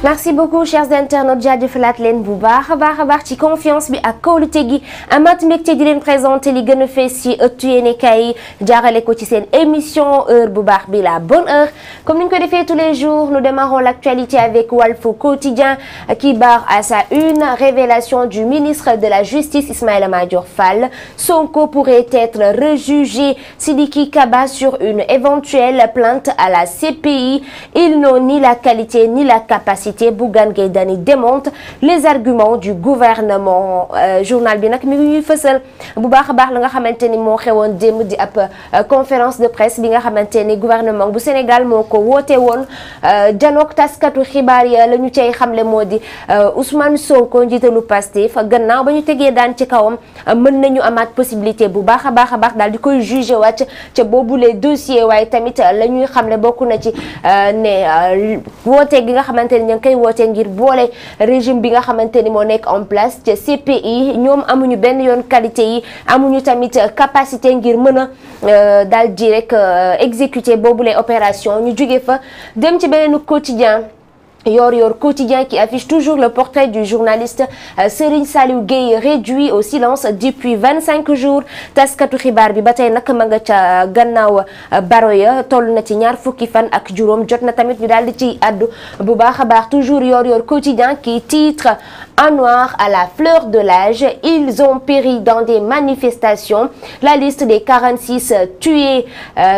merci beaucoup chers internautes jaajëfalaat leen bu baax a baax ci confiance bi ak kóolute gi amat mbégte di leen présenter li gën a fees ci ëttu yéenekaay yi jaarale ko ci seen émission heure bu baax bi la bonne heure comme ni ñu ko defee tous les jours nous démarrons l'actualité avec Walf Quotidien qui barre à sa une révélation du ministre de la Justice Ismaïla Madior Fall. Sonko pourrait être rejugé. Sidiki Kaba sur une éventuelle plainte à la CPI. Ils n'ont ni la qualité ni la capacité. Bougane Gueye Dany démonte les arguments du gouvernement. Journal bi nag mi ngi ñuy fësal bu baax a baax la nga xamante ni moo xewoon démb di ab conférence de presse bi nga xamante ni gouvernement bu Sénégal moo ko woote woon janook taskatu xibaar ya la ñu cay xamle moo di Ousmane Sonko njiitalu Pastef gannaaw ba ñu tegee daan ci kawam mën nañu amaat possibilité bu baax a baax daal di koy jugé wàcc ca boobule dossier waaye tamit la ñuy xamle bokk na ci ne woote gi nga xamante ni koy woote ngir boole régime bi nga xamante ni moo nekk en place ca CPI ñoom amuñu benn yoon qualité yi amuñu tamit capacité ngir mën a daal di rek exécuter boobule opération ñu jóge fa dem ci beneen quotidien Yoor Quotidien qui affiche toujours le portrait du journaliste Serigne Saliou Gueye réduit au silence depuis 25 jours taskatu xibaar bi ba tey nag ma nga ca gannaaw baro ya toll na ci ñaar fukki fan ak juróom jot na tamit ñu daal di ciy addu bu baax a baax toujours Yoor Quotidien qui titre en noir à la fleur de l'âge ils ont péri dans des manifestations la liste des 46 tués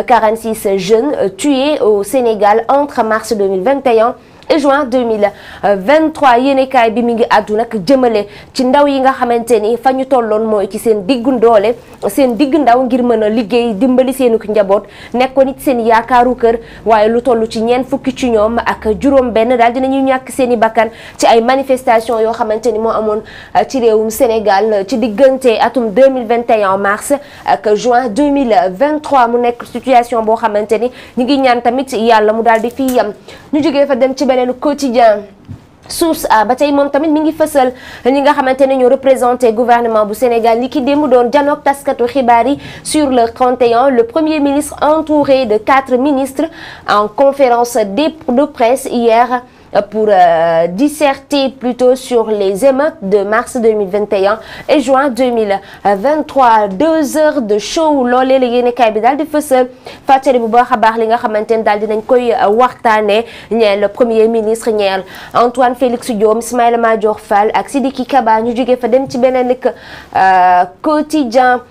46 jeunes tués au Sénégal entre mars 2021 et juin 2023 yéenekaay bi mi ngi àddu nag jëmale ci ndaw yi nga xamante ni fa ñu tolloon mooy ci seen diggu doole seen digg ndaw ngir mën a liggéey dimbali seenu njaboot nekkoon it seen yaakaaru kër waaye lu toll ci ñeent fukki ci ñoom ak juróom benn daal dinañu ñàkk seen i bakkan ci ay manifestation yoo xamante ni moo amoon ci réewum Sénégal ci diggante atum 2021 mars ak juin 2023 mu nekk situation boo xamante ni ñu ngi ñaan tamit yàlla mu daal di fi yam ñu jógee fa dem ci beneen quotidien Source A ba tey moom tamit mi ngi fësal ñi nga xamante ne ñoo représenté gouvernement bu Sénégal li ki démb doon janook taskatu xibaar yi sur le 31 le premier ministre entouré de 4 ministres en conférence de presse hier pour disserter plutôt sur les émeutes de mars 2021 et juin 2023 2 heures de show loolee la yéenekaay bi daal di fësal fàttali bu baax a baax li nga xamante ne daal dinañ koy waxtaane ñeel le premier ministre ñeel Antoine Félix Diome Ismaïla Madior Fall ak Sidiki Kaba ñu jógee fa dem ci beneen quotidien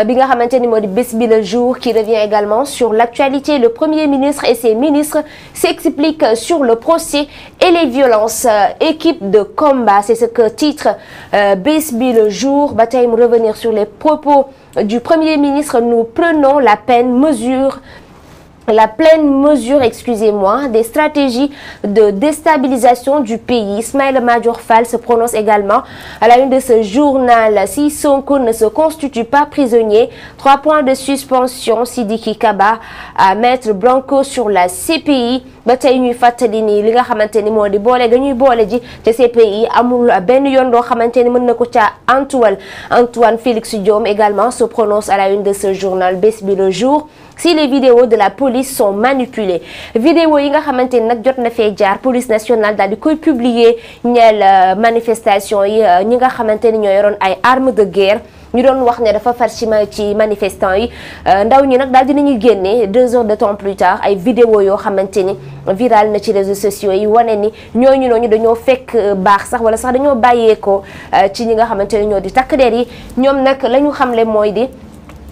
bi nga xamante ni moo di Bës Bi Le Jour qui revient également sur l'actualité le premier ministre et ses ministres s'expliquent sur le procès et les violences équipe de combat c'est ce que titre Bës Bi Le Jour ba tey mu revenir sur les propos du premier ministre nous prenons la pleine mesure excusez-moi, des stratégies de déstabilisation du pays. Ismaïla Madior Fall se prononce également à la une de ce journal. Si Sonko ne se constitue pas prisonnier, 3 points de suspension. Sidiki Kaba à Maître Branco sur la CPI. ba tey ñuy fàttali ni li nga xamante ni moo di boole ga ñuy boole ji te CPI amul benn yoon doo xamante ni mën na ko ca Antoine Félix Diome également se prononce à la une de ce journal Bës Bi Le Jour. Si les vidéos de la police sont manipulées vidéo yi nga xamante ni nag jot na fee jaar police nationale daal di koy publier ñeel manifestation yi ñi nga xamante ni ñoo yoroon ay armes de guerre ñu doon wax ne dafa far ci manifestant yi ndaw ñi nag daal dinañuy génne 2 heures de temps plus tard ay vidéo yoo xamante ni viral na ci réseaux sociaux yi wane ni ñooñu dañoo fekk baax sax wala sax dañoo bàyyeekoo ci ñi nga xamante ni ñoo di takk der yi ñoom nag la ñu xamle mooy di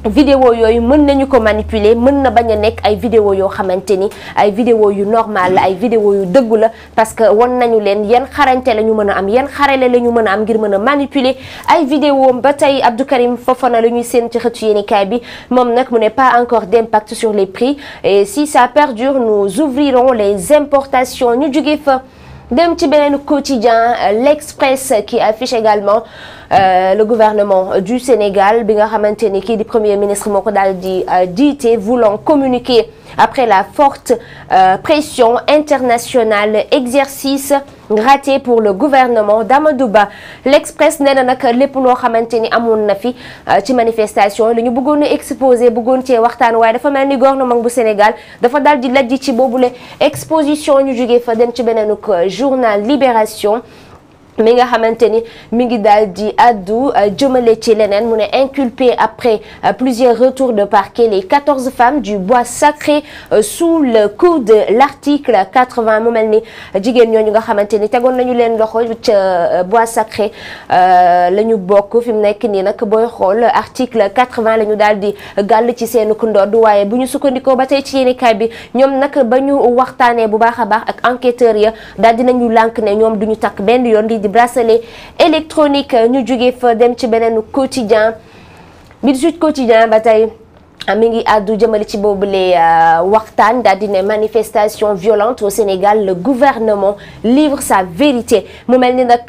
vidéo yooyu mën nañu ko manipuler mën na bañ a nekk ay vidéo yoo xamante ni ay vidéo yu normal la ay vidéo yu dëggu la parce que won nañu leen yan xarañte la ñu mën a am yan xarale la ñu mën a am ngir mën a manipuler ay vidéo ba tey Abdou Karim Fofana la ñuy seen ci xëtu yéenekaay bi moom nag mu n'est pas encore d'impact sur les prix et si ça perdure nous ouvrirons les importations ñu jóge fa dem ci beneen quotidien l'Express qui affiche également le gouvernement du Sénégal bi nga xamante ni kii di premier ministre moo ko daal di jiite, voulant communiquer après la forte pression internationale, exercice raté pour le gouvernement d'Amadou Ba. L'Express nee na nag lépp loo xamante ni amoon na fi ci manifestation la ñu bëggoon a exposé bëggoon cee waxtaan, waaye dafa mel ni gouvernement bu Sénégal dafa daal di lajj ci boobule exposition. ñu jógee fa dem ci beneen journal Libération mi nga xamante ni mi ngi daal di addu jëmale ci leneen, mu ne inculpé après plusieurs retours de parquet les 14 femmes du bois sacré sous le coup de l'article 80. mu mel ni jigéen ñooñu nga xamante ni tegoon nañu leen loxo ca bois sacré la ñu bokk. fi mu nekk nii nag booy xool article 80 la ñu daal di gàll ci seen ndodd, waaye bu ñu sukkandikoo ba tey ci yéenekaay bi ñoom nag ba ñu waxtaanee bu baax a baax ak enquêteurs ya daal dinañu lànk ne ñoom duñu takk benn yoon di bracelet électronique. ñu jógee fa dem ci beneen quotidien bi di Sud Quotidien ba tey mi ngi àddu jëmale ci boobule waxtaan daal di ne manifestation violente au Sénégal, le gouvernement livre sa vérité. mu mel ni nag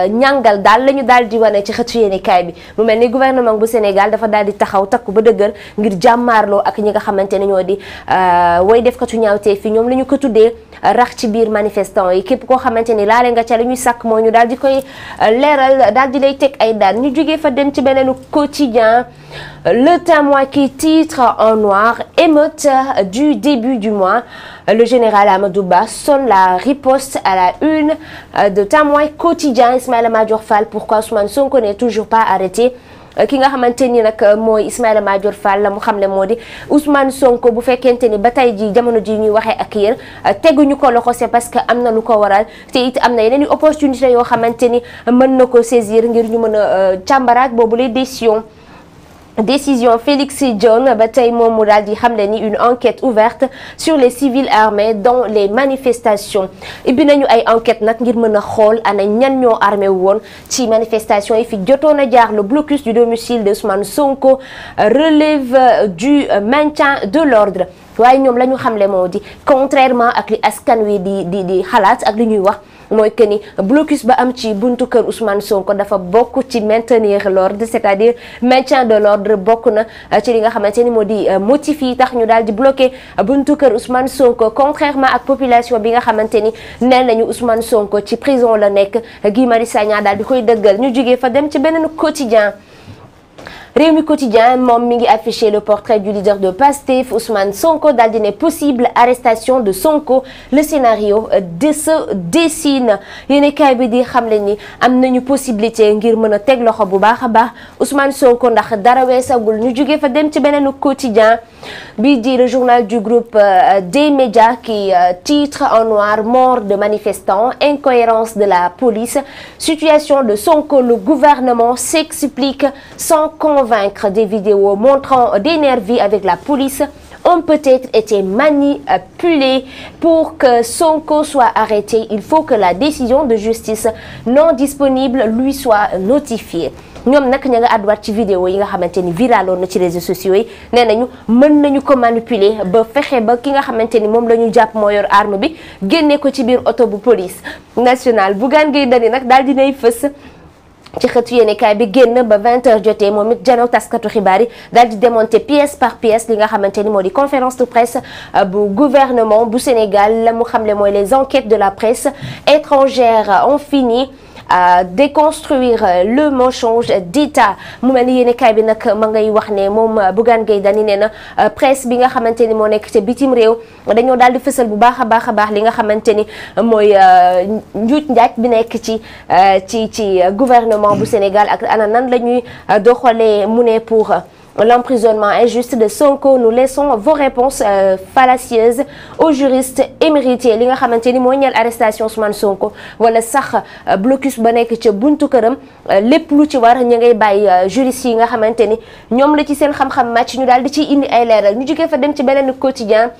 ñàngal daal la ñu daal di wane ci xëtu yéenekaay bi. mu mel ni gouvernement bu Sénégal dafa daal di taxaw takku ba dëgër ngir jàmmaarloo ak ñi nga xamante ne ñoo di way defkatu ñaawtee fi ñoom la ñu ko tuddee rax ci biir manifestant yi. képp koo xamante ni laale nga ca la ñuy sàkk moo ñu daal di koy leeral, daal di lay teg ay daan. ñu jógee fa dem ci beneen quotidien Le Témoin qui titre en noir émeute du début du mois. Le général Amadou Ba sonne la riposte à la une de Témoin quotidien. Ismaïla Madior Fall, pourquoi Ousmane Sonko n'est toujours pas arrêté? ki nga xamante ni nag mooy Ismaïla Madior Fall la mu xamle moo di Ousmane Sonko bu fekkente ni ba tey ji jamono ji ñuy waxee ak yéen teguñu ko loxo, c'est parce que am na lu ko waral, te it am na yeneen i opportunité yoo xamante ni mën na ko saisir ngir ñu mën a càmbaraat boobu les décision Félix Dione ba tey moom mu daal di xamle ni une enquête ouverte sur les civils armés dans les manifestations. ibbi nañu ay enquête nag ngir mën a xool ana ñan ñoo armé woon ci manifestation yi fi jotoon a jaar. Le blocus du domicile de Ousmane Sonko relève du maintien de l'ordre. waaye ñoom la ñu xamle moo di contrairement ak li askan wi di xalaat ak li ñuy wax, mooy que ni blocus ba am ci buntu kër Ousmane Sonko dafa bokk ci maintenir l'ordre, c'est-à-dire maintien de l'ordre bokk na ci li nga xamante ni moo di motif yi tax ñu daal di bloqué buntu kër Ousmane Sonko, contrairement ak population bi nga xamante ni nee nañu Ousmane Sonko ci prison la nekk. Guy Marius Sagna daal di koy dëggal. ñu jógee fa dem ci beneen quotidien Rewmi Quotidien moom mi ngi affiché le portrait du leader de Pastef Ousmane Sonko daal di ne possible arrestation de Sonko, le scénario se dessine. yéenekaay bi di xamle ni am nañu possibilité ngir mën a teg loxo bu baax a baax Ousmane Sonko ndax dara weesagul. ñu jógee fa dem ci beneen quotidien bi di le journal du groupe des médias qui titre en noir mort de manifestants, incohérence de la police, situation de Sonko, le gouvernement s'explique sans convaincre. Des vidéos montrant des nervis avec la police ont peut-être été manipulées pour que Sonko soit arrêté. Il faut que la décision de justice non disponible lui soit notifiée. ñoom nag ña nga àdduwaat ci vidéo yi nga xamante ni viraloon na ci réseaux sociaux yi, nee nañu mën nañu ko manipuler ba fexe ba ki nga xamante ni moom la ñu jàpp moo yor arme bi génne ko ci biir oto bu police nationale. Bougane Gueye Dany nag daal dinay fës ci xëtu yéenekaay bi génn ba 20h jotee moom it janow taskatu xibaar yi daal di démonter pièce par pièce li nga xamante ni moo di conférence de presse bu gouvernement bu Sénégal. la mu xamle mooy les enquêtes de la presse étrangère ont fini déconstruire le mensonge d'État. mu mel ni yéenekaay bi nag ma ngay wax ne moom Bougane Gueye Dany nee na presse bi nga xamante ni moo nekk ca bitim réew dañoo daal di fësal bu baax a baax li nga xamante ni mooy njuuj njaaj bi nekk ci gouvernement bu Sénégal ak ana nan la ñuy doxalee. mu ne pour l'emprisonnement injuste de Sonko, nous laissons vos réponses fallacieuses aux juristes émérités. li nga xamante ni mooy ñeel arrestation Ousmane Sonko wala sax blocus ba nekk ca buntu këram, lépp lu ci war ñu ngay bàyyi juristes yi nga xamante ni ñoom la ci seen xam-xam màcc ñu daal di ciy indi ay leeral. ñu jógee fa dem ci beneen quotidien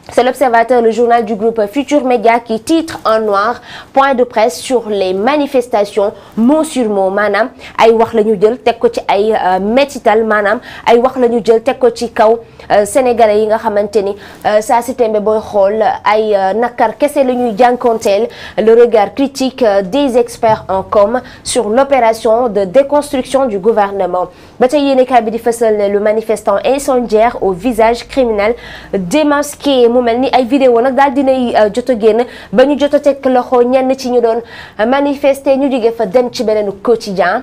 C'est l'Observateur, le journal du groupe Futur Média qui titre en noir point de presse sur les manifestations mot sur mot maanaam ay wax la ñu jël teg ko ci ay métital maanaam ay wax la ñu jël teg ko ci kaw sénégalais yi nga xamante ni saa si tembe booy xool ay nakar kese la ñuy jànkonteel. Le regard critique des experts en com sur l'opération de déconstruction du gouvernement. Ba tey yéenekaay bi di fësal ne le manifestant incendiaire au visage criminel démasqué. Mu mel ni ay vidéo nag daal dinay jot a génn ba ñu jot a teg loxo ñenn ci ñu doon manifester ñu jóge fa dem ci beneen quotidien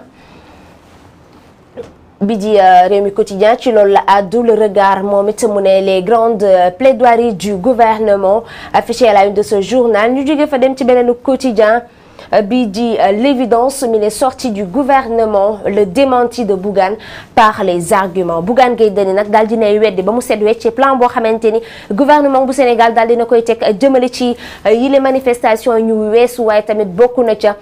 bi di Rewmi Quotidien ci loolu la àddu. Le regard moom it mu ne les grandes plaidoiries du gouvernement affichées à la une de ce journal ñu jóge fa dem ci beneen quotidien bi di l'évidence mi les sorties du gouvernement, le démenti de Bougane par les arguments. Bougane Gueye Dany nag daal dinay weddi ba mu set wecc ci plan boo xamante ni gouvernement bu Sénégal daal dina koy teg jëmale ci yile manifestation ñu weesu waaye tamit bokk na ca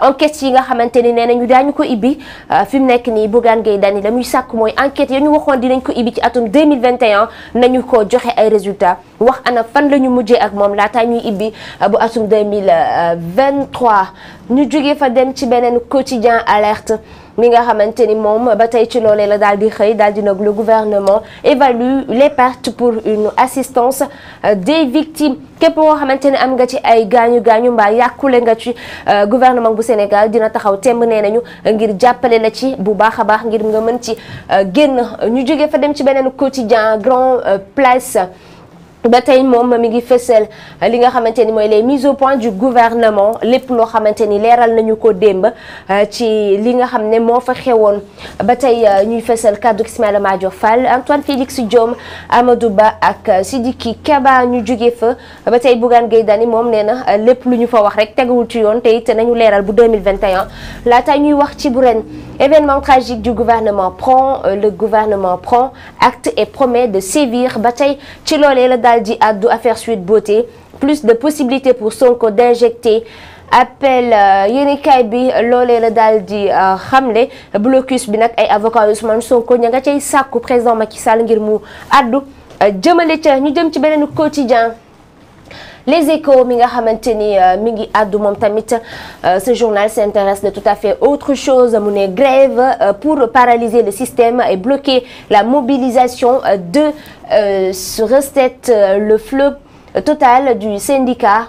enquête yi nga xamante ni nee nañu daañu ko ibbi fi mu nekk nii Bougane Gueye Dany la muy sàkk mooy enquête ya ñu waxoon dinañ ko ibbi ci atum 2021 nañu ko joxe ay résultats wax ana fan la ñu mujjee ak moom laataa ñuy ibbi bu atum 2023 ñu jógee fa dem ci beneen quotidien alerte mi nga xamante ni moom ba tey ci loolee la daal di xëy daal di nag le gouvernement évalue les pertes pour une assistance des victimes képp koo xamante ne am nga ci ay gaañu mbaa yàqule nga ci gouvernement bu Sénégal dina taxaw temb nee nañu ngir jàppale la ci bu baax a baax ngir nga mën ci génn. ñu jógee fa dem ci beneen quotidien Grand Place. ba tey moom mi ngi fësal li nga xamante ni mooy les mises au point du gouvernement lépp loo xamante ni leeral nañu ko démb ci li nga xam ne moo fa xewoon. ba tey ñuy fësal kaddu Ismaïla Madior Fall, Antoine Félix Diome, Amadou Ba ak Sidiki Kaba. ñu jóge fa ba tey Bougane Gueye Dany moom nee na lépp lu ñu fa wax rek teguwul ci yoon te it nañu leeral bu 2021 laata ñuy wax ci bu ren. Événement tragique du gouvernement le gouvernement prend acte et promet de sévir. ba tey ci loolee la daal di addu affaire Sweet Beauté, plus de possibilités pour Sonko d'injecter appel yéenekaay bi loolee la daal di xamle. Blocus bi nag ay avocat Ousmane Sonko ña nga cay sàkku président Macky Sall ngir mu addu jëmale ca. ñu jëm ci beneen quotidien Les Échos mi nga xamante ni mi ngi àddu moom tamit ce journal s'intéresse de tout à fait autre chose. mu ne grève pour paralyser le système et bloquer la mobilisation de Restet, le fleuve total du syndicat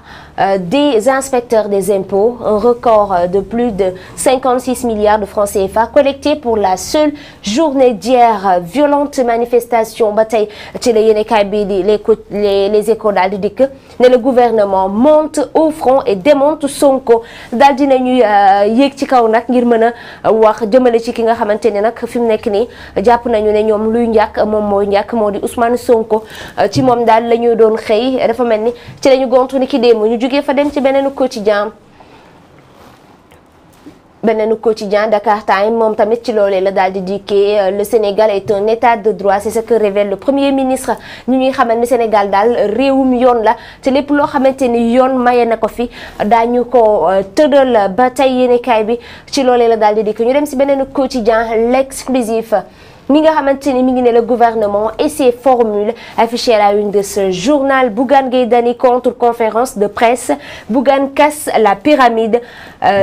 des inspecteurs des impôts, un record de plus de 56 milliards de francs CFA collectés pour la seule journée d'hier. Violente manifestation ba tey ci la yéenekaay bi di les Échos daal di dikk ne le gouvernement monte au front et démonte Sonko. daal dinañuy yéeg ci kaw nag ngir mën a wax jëmale ci ki nga xamante ne nag fi mu nekk nii jàpp nañu ne ñoom luy njàkk moom mooy njàkk moo di Ousmane Sonko. ci moom daal la ñu doon xëy dafa mel ni ci la ñu gontu ni ki démb ñu jógee fa dem ci beneen quotidien Dakar Time moom tamit ci loolee la daal di dikkee. Le Sénégal est un état de droit, c'est ce que révèle le premier ministre. ñu ñuy xamal ni Sénégal daal réewum yoon la te lépp loo xamante ni yoon maye na ko fi daañu ko tëddal. ba tey yéenekaay bi ci loolee la daal di dikk. ñu dem si beneen quotidien L'Exclusif mi nga xamante ni mi ngi ne le gouvernement et ses formules affichées à la une de ce journal. Bougane Gueye Dany contre conférence de presse. Bougane casse la pyramide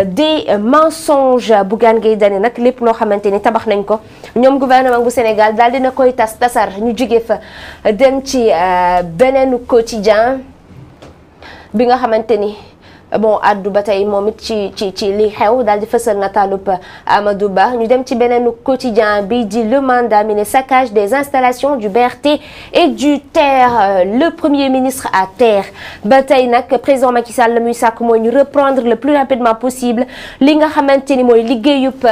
des mensonges. Bougane Gueye Dany nag lépp loo xamante ni tabax nañ ko ñoom gouvernement bu Sénégal daal dina koy tasar. ñu jóge fa dem ci beneen quotidien bi nga xamante ni bon addu ba tey moom it ci li xew daal di fësal nataalub Amadou Ba. ñu dem ci beneen quotidien bi di Le Mandat mi ne saccage des installations du BRT et du TER. Le premier ministre à terre. ba tey nag président Macky Sall la muy sàkk mooy ñu reprendre le plus rapidement possible li nga xamante ni mooy liggéeyub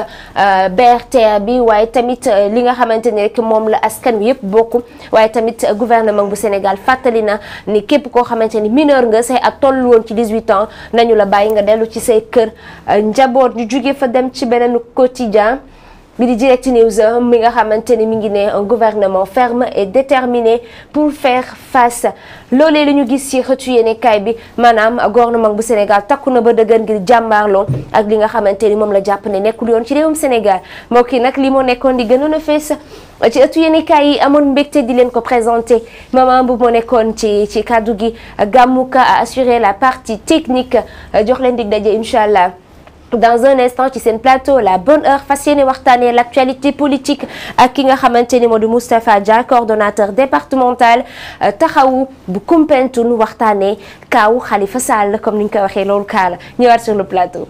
BRT bi waaye tamit li nga xamante ni rek moom la askan wi yëpp bokk. waaye tamit gouvernement bu Sénégal fàttali na ni képp koo xamante ni mineur nga say ak toll woon ci 18 ans nañu la bàyyi nga dellu ci say kër njaboot. ñu jóge fa dem ci beneen quotidien bi di Direct News mi nga xamante ni mi ngi ne un gouvernement ferme et déterminé pour faire face loolee lu ñu gis ci xëtu yéenekaay bi maanaam gouvernement bu Sénégal takku na ba dëgër ngir jàmbaarloo ak li nga xamante ni moom la jàpp ne nekkul yoon ci réewum Sénégal mbokk yi nag li moo nekkoon di gënoon a fees ci ëttu yéenekaay yi amoon mbégte di leen ko présenté maman bu moo nekkoon ci kaddu gi Gamouka a assuré la partie technique jox leen dig daje incha allah dans un instant ci seen plateau la bonne heure fas yéene waxtaanee l'actualité politique ak ki nga xamante ni moo di Moustapha Dia coordonnateur départemental taxawu bu Koumpentoum waxtaanee kaawu Khalifa Sall comme ni ñu ko waxee loolu kaa la ñëwaat sur le plateau.